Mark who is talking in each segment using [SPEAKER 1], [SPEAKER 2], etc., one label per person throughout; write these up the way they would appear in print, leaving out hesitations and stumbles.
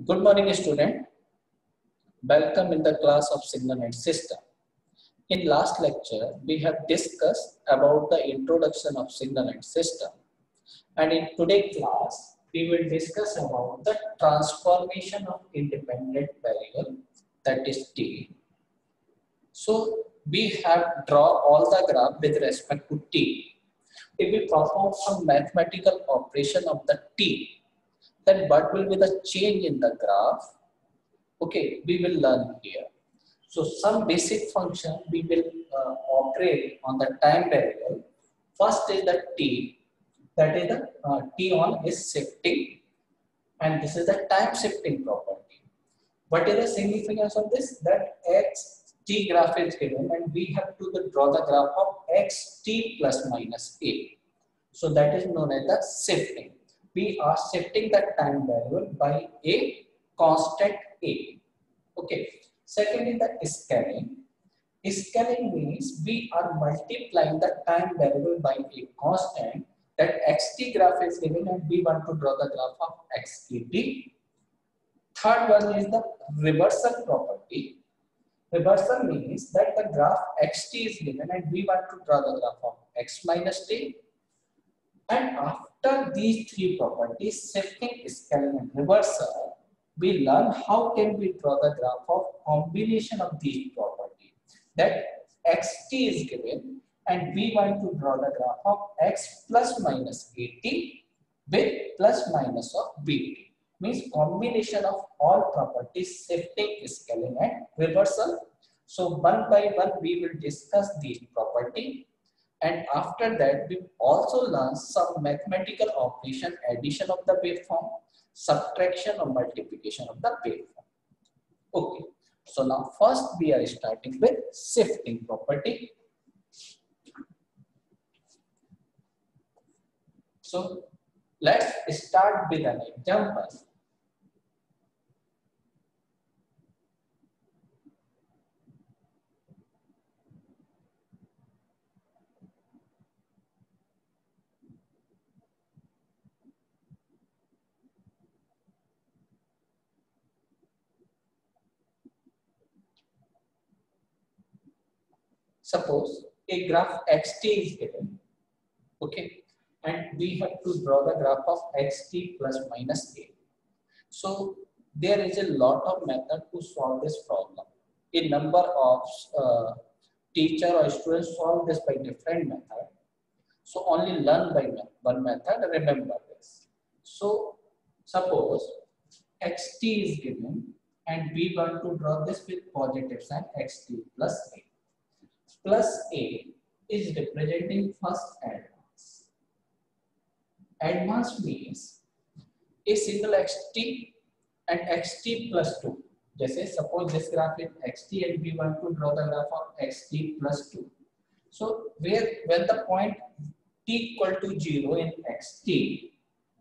[SPEAKER 1] Good morning, student. Welcome in the class of signal and system. In last lecture, we have discussed about the introduction of signal and system. And in today's class, we will discuss about the transformation of independent variable, that is T. So we have draw all the graph with respect to T. If we perform some mathematical operation of the T, then what will be the change in the graph? Okay, we will learn here. So some basic function we will operate on the time variable. First is the T, that is the T on is shifting, and this is the time shifting property. What is the significance of this? That x t graph is given and we have to draw the graph of x t plus minus a. So that is known as the shifting. We are shifting the time variable by a constant a. Okay. Second is the scaling. Scaling means we are multiplying the time variable by a constant. That xt graph is given and we want to draw the graph of xt. Third one is the reversal property. Reversal means that the graph xt is given and we want to draw the graph of x minus t. And after these three properties, shifting, scaling and reversal, we learn how can we draw the graph of combination of these properties. That xt is given and we want to draw the graph of x plus minus at with plus minus of bt. Means combination of all properties, shifting, scaling and reversal. So one by one we will discuss these properties. And after that, we also learn some mathematical operation, addition of the waveform, subtraction or multiplication of the waveform. Okay. So now first we are starting with shifting property. So let's start with an example. Suppose a graph xt is given, okay, and we have to draw the graph of xt plus minus a. So there is a lot of method to solve this problem. A number of teacher or students solve this by different method. So only learn by one method, remember this. So suppose xt is given and we want to draw this with positive sign xt plus a. Plus a is representing first advance. Advance means a single xt and xt plus 2. Just suppose this graph is xt and we want to draw the graph of xt plus 2. So when the point t equal to 0 in xt,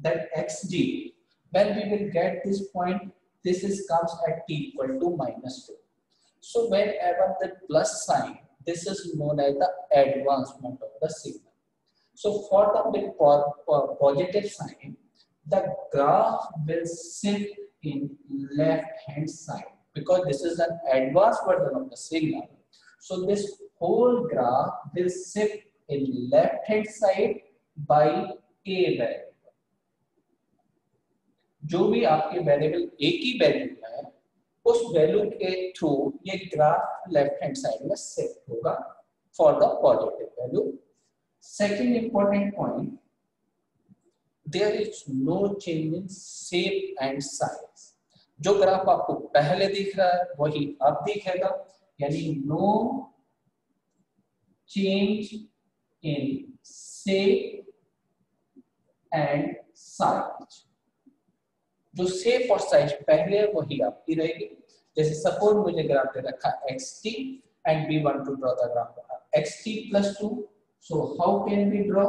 [SPEAKER 1] that xg, when we will get this point, this is comes at t equal to minus 2. So whenever the plus sign, this is known as the advancement of the signal. So for the positive sign, the graph will shift in left hand side because this is an advanced version of the signal. So this whole graph will shift in left hand side by a variable. जो भी आपके variable a की value है, उस value के through ये graph left hand side में shift होगा for the positive value. Second important point, there is no change in shape and size. जो ग्राफ आपको पहले दिख रहा है वही अब दिखेगा, यानी no change in shape and size. जो शेप और साइज पहले है वही आपकी रहेगी. जैसे सपोज मुझे ग्राफ दे रखा xt and we want to draw the graph xt plus 2. So how can we draw?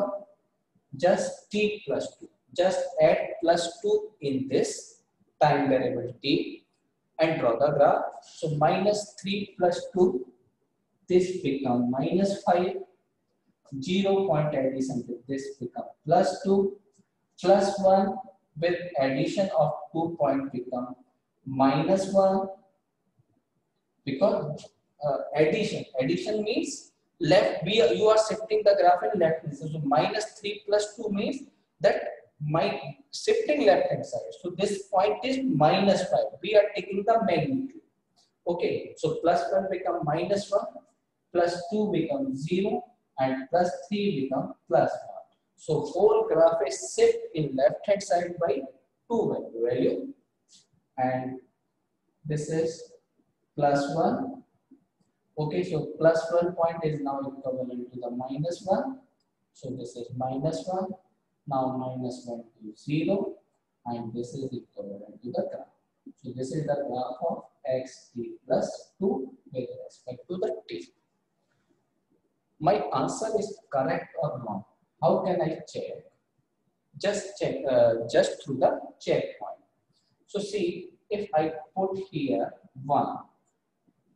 [SPEAKER 1] Just t plus 2. Just add plus 2 in this time variable t and draw the graph. So minus 3 plus 2, this become minus 5. 0 point addition with this become plus 2 plus 1 with addition of 2 point become -1, because addition means left, you are shifting the graph in left hand side. So -3 plus 2 means that my shifting left hand side. So this point is -5. We are taking the magnitude. Okay, so +1 become -1, +2 become 0, and +3 become +1. So whole graph is shift in left hand side by 2 value, and this is +1. Okay, so +1 point is now equivalent to the -1. So this is -1. Now -1 to 0, and this is equivalent to the graph. So this is the graph of xt plus 2 with respect to the t. My answer is correct or wrong. How can I check? Just check just through the checkpoint. So see, if I put here 1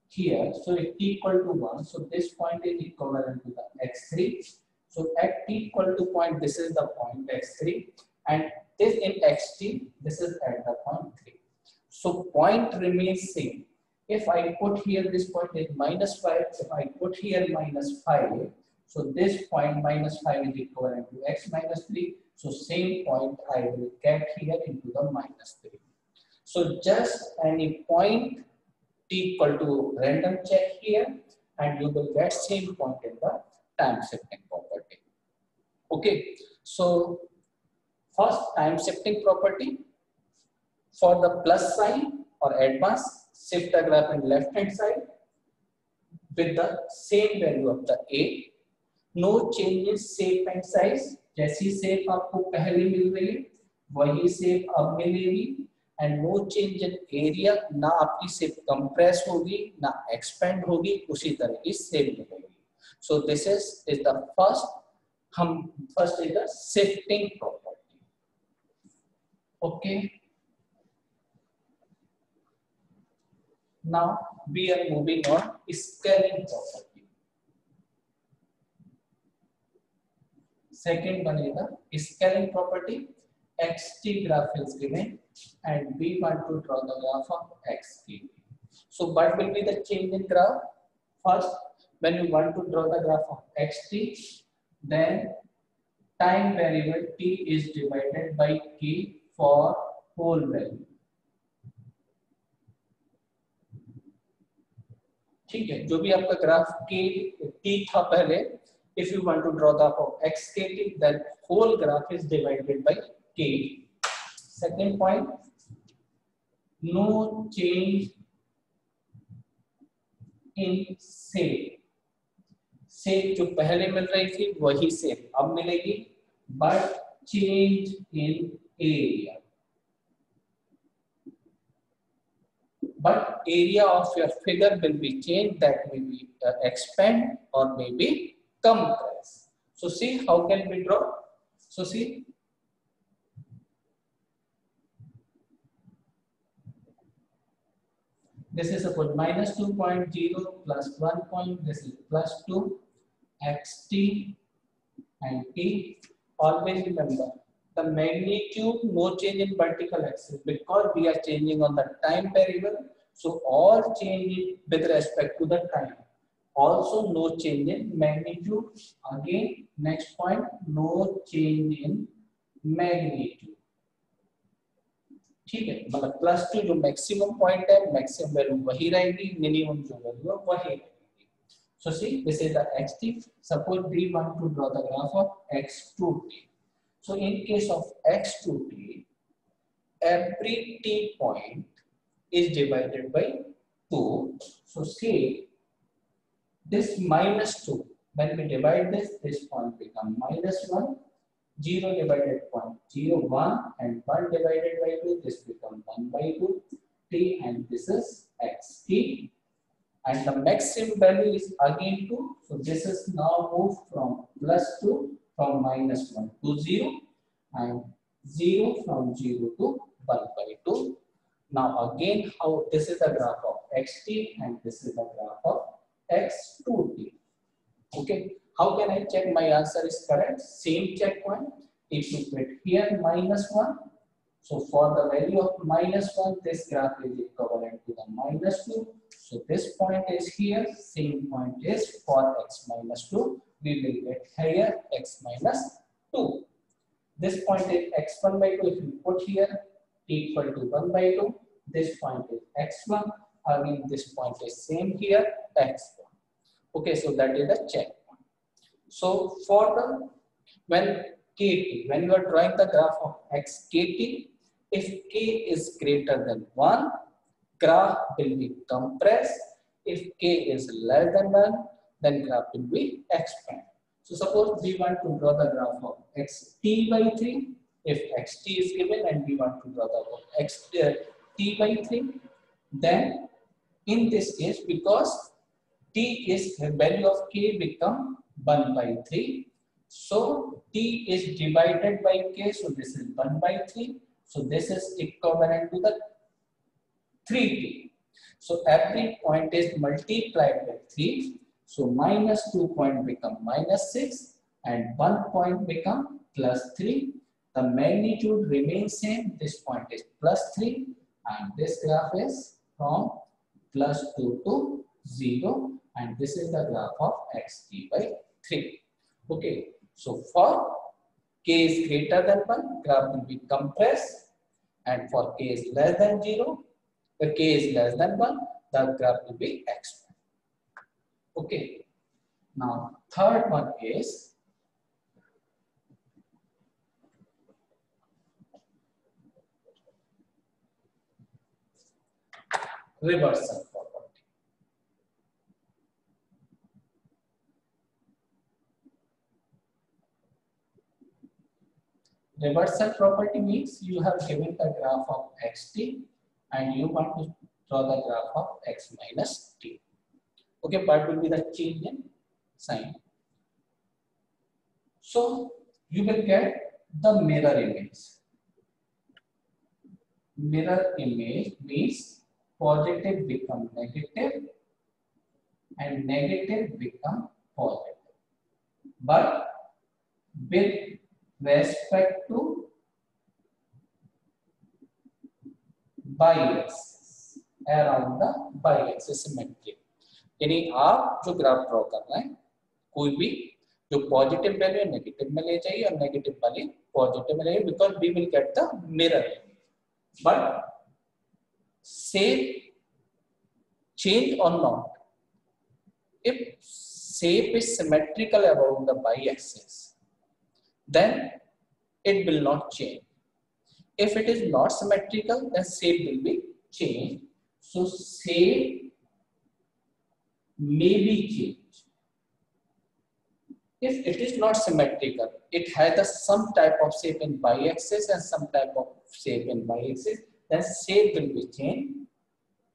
[SPEAKER 1] here, so it equal to 1, so this point is equivalent to the x3. So at t equal to point, this is the point x3, and this in xt, this is at the point 3. So point remains same. If I put here this point is -5, if I put here -5, so this point -5 is equivalent to x minus 3. So same point I will get here into the -3. So just any point t equal to random check here, and you will get same point in the time shifting property. Okay, so first time shifting property, for the plus sign or advance, shift the graph in left hand side with the same value of the a. No change in shape and size. जैसी shape आपको पहले मिल रही है वही shape अब मिलेगी, and no change in area. ना आपकी shape compress होगी ना expand होगी, उसी तरह की shape मिलेगी. So this is the first is the shifting property. Okay. Now we are moving on scaling property. Second one is the scaling property. Xt graph is given, and we want to draw the graph of xt. So what will be the change in graph? First, when you want to draw the graph of xt, then time variable t is divided by k for whole value. ठीक है, जो भी आपका graph के t था पहले, if you want to draw the graph of xkt, then whole graph is divided by k. Second point, no change in shape. shape जो पहले मिल रही थी वही shape अब मिलेगी, but change in area. But area of your figure will be changed, that may be expand or maybe compress. So see how can we draw? So see, this is suppose -2.0 plus 1 point, this is +2 xt and t. Always remember the magnitude, no change in vertical axis, because we are changing on the time variable. So all change with respect to the time. Also no change in magnitude. Again next point, no change in magnitude. ठीक है, मतलब +2 जो maximum point है, maximum value वही रहेगी, minimum जो value है वही रहेगी. So see, this is the xt. Suppose we want to draw the graph of x2t. So in case of x2t, every t point is divided by 2. So say this -2, when we divide this point become -1, 0 divided point 0, 1, and 1 divided by 2, this become 1 by 2 t, and this is xt, and the maximum value is again 2. So this is now moved from +2 from -1 to 0, and 0 from 0 to 1 by 2. Now again, how this is the graph of xt and this is the graph of x2t. Okay, how can I check my answer is correct? Same checkpoint. If you put here -1, So for the value of -1, this graph is equivalent to the -2. So this point is here, same point is for x minus 2. We will get here x minus 2. This point is x1 by 2. If you put here t equal to 1 by 2, this point is x1. Again, this point is same here, x1. Okay, so that is the check point. So for the when you are drawing the graph of x kt, if k is greater than 1, graph will be compressed. If k is less than 1, then graph will be expand. So suppose we want to draw the graph of xt by 3. If xt is given and we want to draw the t by 3, then in this case, because t is the value of k become 1 by 3, so t is divided by k, so this is 1 by 3. So this is equivalent to the 3t. So every point is multiplied by 3. So -2 point become -6 and 1 point become +3. The magnitude remains same. This point is +3 and this graph is from +2 to 0, and this is the graph of xt by 3. Okay, so for k is greater than 1, graph will be compressed, and for k is less than 0, the k is less than 1, the graph will be expand. Okay, now third one is reversal property. Reversal property means you have given the graph of xt and you want to draw the graph of x minus t. Okay, what will be the change in sign? So you will get the mirror image. Mirror image means positive become negative and negative become positive. But with respect to y-axis, around the y-axis symmetry. यानी आप जो graph draw कर रहे हैं, कोई भी जो positive value negative में ले जाइए और नेगेटिव वाली पॉजिटिव में ले जाइए, because we will get the mirror. But shape change or not? If shape is symmetrical about the y-axis, then it will not change. If it is not symmetrical, then shape will be changed. So shape may be changed. If it is not symmetrical, it has some type of shape in y-axis and some type of shape in y-axis, then shape will be changed.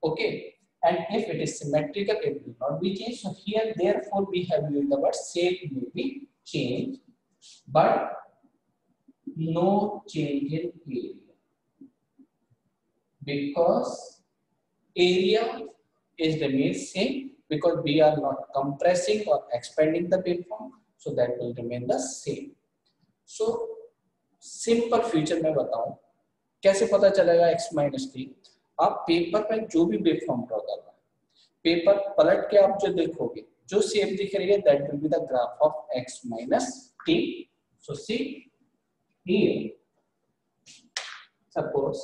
[SPEAKER 1] Okay, and if it is symmetrical, it will not be changed. So here, therefore, we have used the word shape may be changed, but no change in area, because area is remains same, because we are not compressing or expanding the waveform, so that will remain the same. So simple future में बताऊं कैसे पता चलेगा x minus t. आप paper में जो भी waveform draw कर रहे हैं, पेपर पलट के आप जो देखोगे, जो शेप दिख रही है, that will be the graph of x minus t. So see here, suppose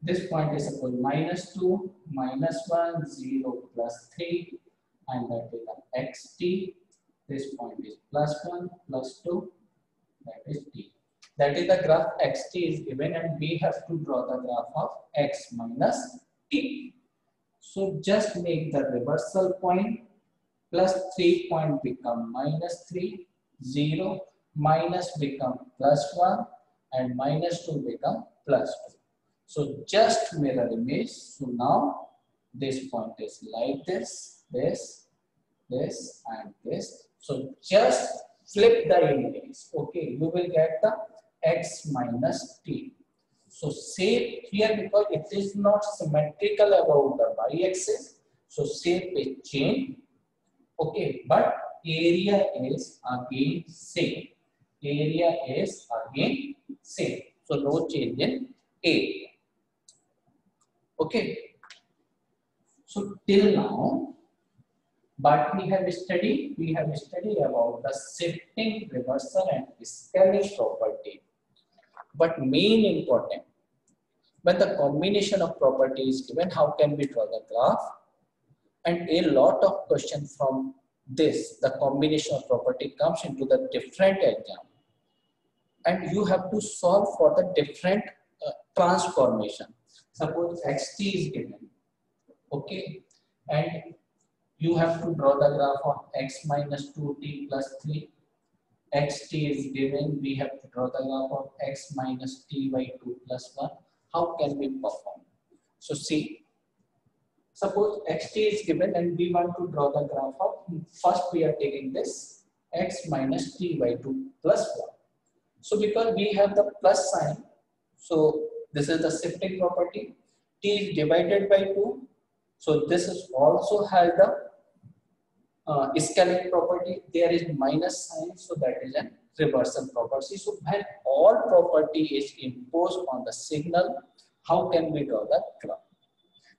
[SPEAKER 1] this point is suppose -2, -1, 0, +3, and that is the xt. This point is +1, +2, that is t. That is the graph xt is given, and we have to draw the graph of x minus t. So just make the reversal point. +3 point become -3, 0, minus become +1, and -2 become +2. So just mirror image. So now this point is like this, this, and this. So just flip the image. Okay, you will get the x minus t. So shape here, because it is not symmetrical about the y-axis, so shape is changed. Okay, but area is again same. Area is again same. So no change in area. Okay. So till now, but we have studied about the shifting, reversal and scaling property. But main important, when the combination of property is given, how can we draw the graph? And a lot of questions from this, the combination of property comes into the different exam, and you have to solve for the different transformation. Suppose xt is given, okay, and you have to draw the graph of x minus 2t plus 3. Xt is given, we have to draw the graph of x minus t by 2 plus 1. How can we perform? So see, suppose xt is given and we want to draw the graph of, first we are taking this x minus t by 2 plus 1. So because we have the plus sign, so this is the shifting property. T is divided by 2. So this is also has the scaling property. There is minus sign, so that is a reversal property. So when all property is imposed on the signal, how can we draw the graph?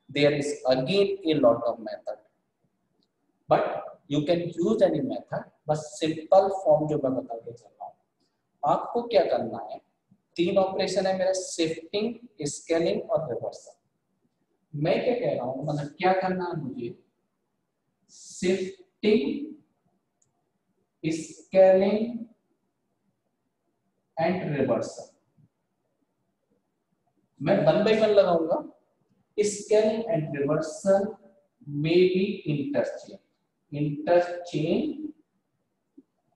[SPEAKER 1] There is again a lot of method, but you can use any method. बस simple form जो मैं बता के चल रहा हूँ, आपको क्या करना है, 3 ऑपरेशन है मेरा, शिफ्टिंग, स्केलिंग और रिवर्सल. मैं क्या कह रहा हूँ, मतलब क्या करना है मुझे, शिफ्टिंग, स्केलिंग एंड रिवर्सल. मैं 1 by 1 लगाऊंगा. Scaling and reversal may be interchange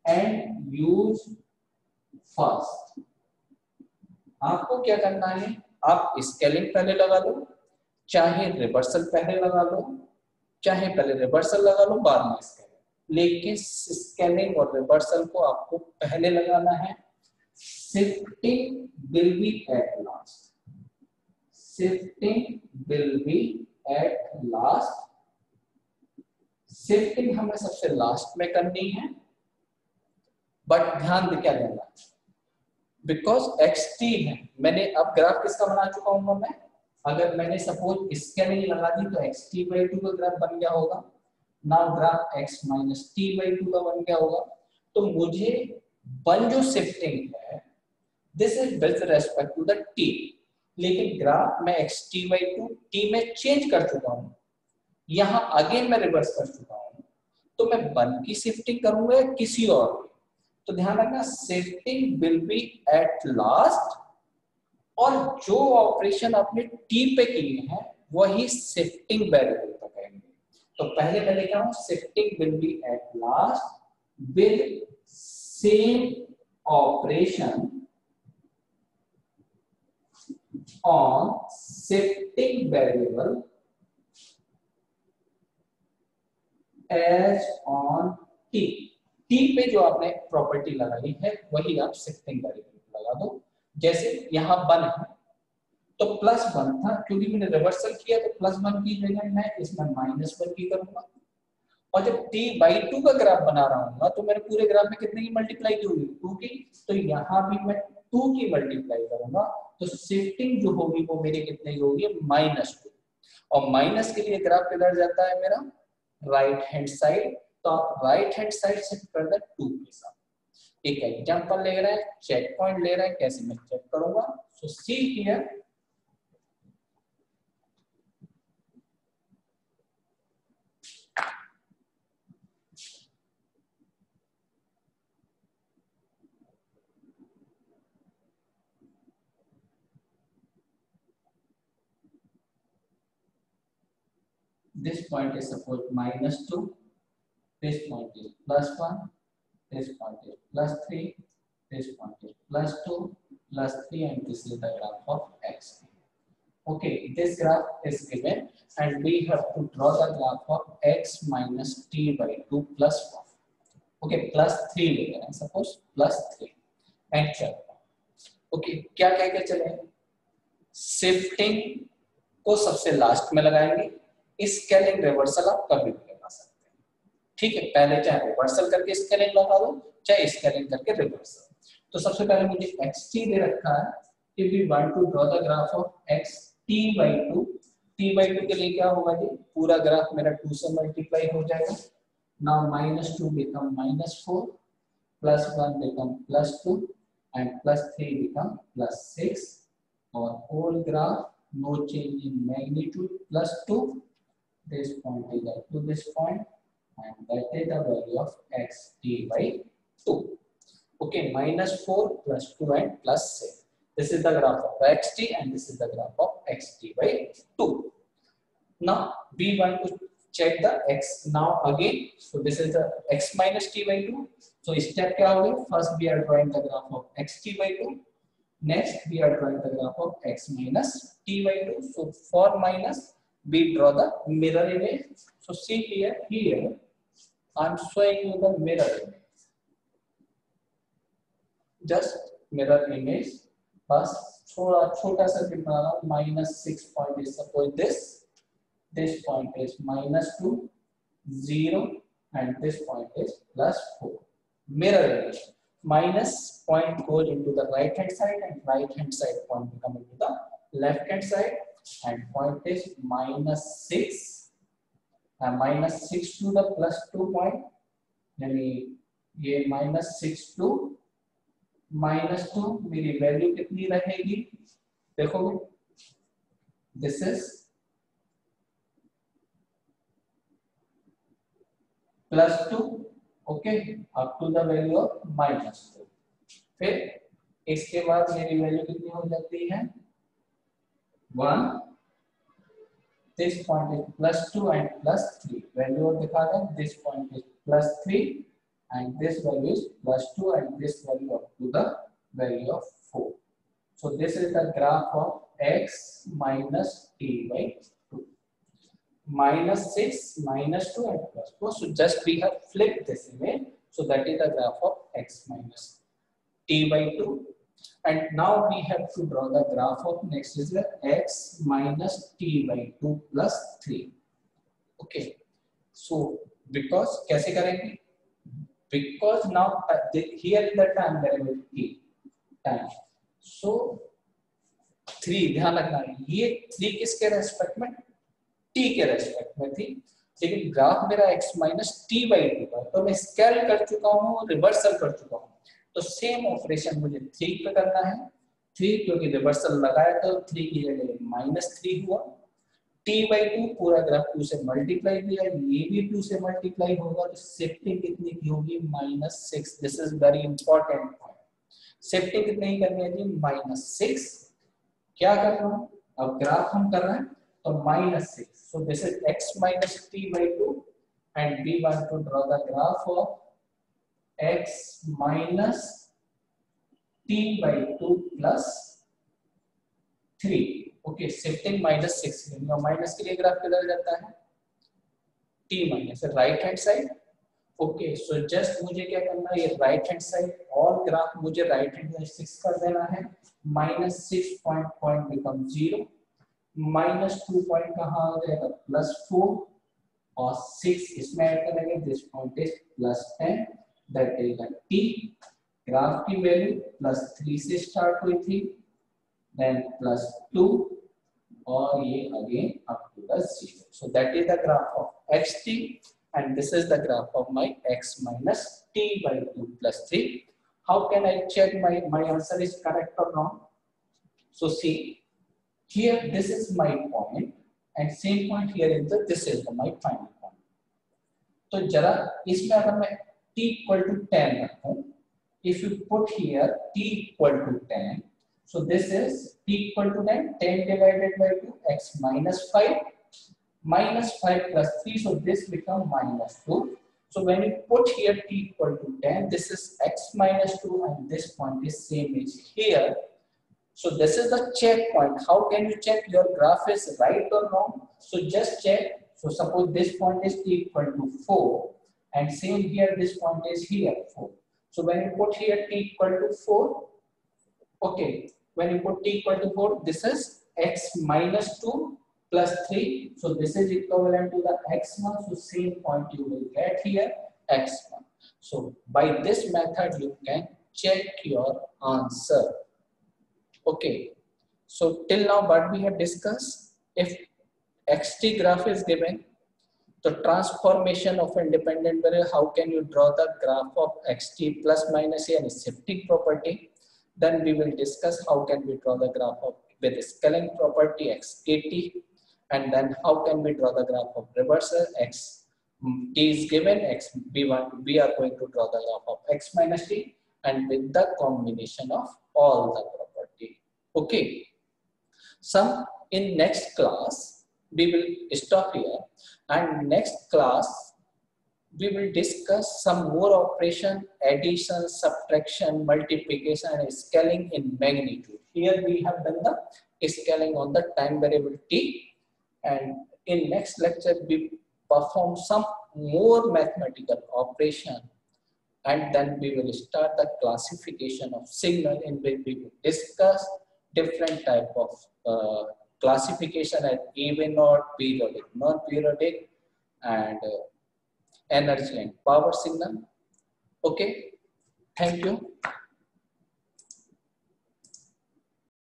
[SPEAKER 1] and use first. आपको क्या करना है, आप स्केलिंग पहले लगा लो, चाहे रिवर्सल पहले लगा लो, चाहे पहले रिवर्सल लगा लो बाद में स्केलिंग, लेकिन स्केलिंग और रिवर्सल को आपको पहले लगाना है. Shifting will be at last. Shifting will be at last. Shifting हमें सबसे लास्ट में करनी है, बट ध्यान दे क्या देना, बिकॉज xt है. मैंने अब ग्राफ किसका बना चुका हूं मैं, अगर मैंने सपोज स्केलिंग लगा दी तो xt by 2 का ग्राफ बन गया होगा. Now graph x minus t by 2 का बन गया होगा. तो मुझे वन जो शिफ्टिंग है, this is with respect to the t, लेकिन ग्राफ में xt by 2 t में चेंज कर चुका हूं, यहां अगेन मैं रिवर्स कर चुका हूं. तो मैं 1 की शिफ्टिंग करूंगा या किसी और की, तो ध्यान रखना shifting will be at last, और जो ऑपरेशन आपने t पे किए हैं वही शिफ्टिंग वेरिएबल पे करेंगे. तो पहले मैं लिखा हूं shifting will be at last with same operation on shifting variable as on t. t पे जो आपने प्रॉपर्टी लगाई है वही आप शिफ्टिंग वेरिएबल लगा दो. जैसे यहाँ 1 है तो प्लस 1 था, क्योंकि मैंने रिवर्सल किया तो प्लस 1 की जगह मैं इसमें माइनस 1 की करूंगा. और जब t by 2 का ग्राफ बना रहा हूँ तो मेरे पूरे ग्राफ में कितने की मल्टीप्लाई की होगी, 2 की. तो यहाँ भी मैं 2 की मल्टीप्लाई करूंगा, तो शिफ्टिंग जो होगी वो मेरी कितनी होगी, -2. और माइनस के लिए ग्राफ किधर जाता है मेरा, राइट हैंड साइड. तो आप राइट हैंड साइड शिफ्ट कर दे 2 के साथ. एक एग्जांपल ले रहे हैं, चेक पॉइंट ले रहे हैं, कैसे मैं चेक करूंगा. So see here, this point is suppose -2, this point is +1, this point is +3, this point is +2, +3, and this is the graph of x. Okay, this graph is given and we have to draw the graph of x minus t by 2 plus 1. Okay, +3 ले रहे हैं suppose, +3 and check. Okay, क्या कह के चले, shifting को सबसे last में लगाएंगे, स्केलिंग रिवर्सल आप कभी भी लगा सकते हैं. ठीक है, पहले चाहे रिवर्सल करके स्केलिंग लगा दो, चाहे स्केलिंग करके रिवर्सल। तो सबसे पहले मुझे xt दे रखा है, if we want to draw the graph of x t/2, t/2 के लिए क्या होगा जी, पूरा ग्राफ मेरा 2 से मल्टीप्लाई हो जाएगा। Now -2 become -4, +1 become +2 and +3 become +6, और whole graph no change in magnitude, +2, this point is up to this point, and that is the value of x t/2. Okay, -4 +2 and +6. This is the graph of xt and this is the graph of xt/2. Now we want to check the x now again. So this is the x minus t/2. So step क्या होगा? First we are drawing the graph of xt/2. Next we are drawing the graph of x minus t/2. So for minus we draw the mirror image. So see here, I am showing you the mirror image. Just mirror image. बस थोड़ा छोटा circuit बना रहा हूँ। -6 point is suppose this point is -2, 0 and this point is +4. Mirror image. Minus point goes into the right hand side and right hand side point become into the left hand side, and point is -6 and -6 to the +2 point, यानी ये -6 to -2 मेरी value कितनी रहेगी, देखोगे this is +2, okay, up to the value of -2। फिर इसके बाद मेरी वैल्यू कितनी हो जाती है 1, this point is +2 and +3, value और दिखा दें, this point is +3 and this value is +2 and this value up to the value of 4. So this is the graph of x minus t/2. -6, -2 and +4. So just we have flipped this image. So that is the graph of x minus t/2. And now we have to draw the graph of next is the x minus t/2 plus 3. Okay. So because कैसे करेंगे? Because now here is the time variable t, time. So 3 ध्यान रखना, ये 3 किसके respect में, t के respect में थी, लेकिन ग्राफ मेरा x माइनस t/2 का, तो मैं स्केल कर चुका हूँ, रिवर्सल कर चुका हूँ, तो सेम ऑपरेशन मुझे 3 पे करना है। 3 क्योंकि रिवर्सल लगाया तो 3 की जगह -3 हुआ, t/2 पूरा ग्राफ 2 से मल्टीप्लाई किया, ये भी 2 से मल्टीप्लाई होगा, तो शिफ्टिंग कितनी की होगी -6। This is very important point, shifting कितनी करनी है जी -6। क्या कर रहा हूँ, अब ग्राफ हम कर रहे हैं तो -6, so this is x minus t/2 and we want to draw the graph of x minus t/2 plus 3। Okay, shifting -6 और माइनस के लिए ग्राफ किधर जाता है, t minus right hand side. Okay, so just मुझे क्या करना है, ये राइट हैंड साइड और ग्राफ मुझे राइट हैंड साइड 6 कर देना है। -6 पॉइंट बिकम 0, -2 पॉइंट कहाँ आ जाएगा +4 और 6 इसमें ऐड करेंगे, this point is +10, that is the t। Graph की वैल्यू +3 से स्टार्ट हुई थी, then +2 और ये again up to the 0. So that is the graph of xt and this is the graph of my x minus t/2 plus 3. How can I check my answer is correct or wrong? So see here, this is my point and same point here is the this is my final point. तो जरा इसमें अगर मैं t equal to 10 रखूं, if you put here t equal to 10, so this is t equal to 10, 10 divided by 2, x minus 5 plus 3, so this become -2. So when you put here t equal to 10, this is x minus 2 and this point is same as here. So this is the check point. How can you check your graph is right or wrong? So just check. So suppose this point is t equal to 4 and same here this point is here 4. So when you put here t equal to 4, okay, when you put t equal to 4, this is x minus 2 plus 3. So this is equivalent to the x1. So same point you will get here x1. So by this method you can check your answer. Okay. So till now what we have discussed, if xt graph is given, the transformation of independent variable, how can you draw the graph of xt plus minus a and shifting property? Then we will discuss how can we draw the graph of with scaling property xt, and then how can we draw the graph of reversal x t is given x b1, we are going to draw the graph of x minus t and with the combination of all the property. Okay. Some in next class we will stop here, and next class we will discuss some more operation, addition, subtraction, multiplication and scaling in magnitude. Here we have done the scaling on the time variable t, and in next lecture we perform some more mathematical operation, and then we will start the classification of signal, in which we will discuss different type of classification as even or periodic, non-periodic, and energy and power signal. Okay, thank you.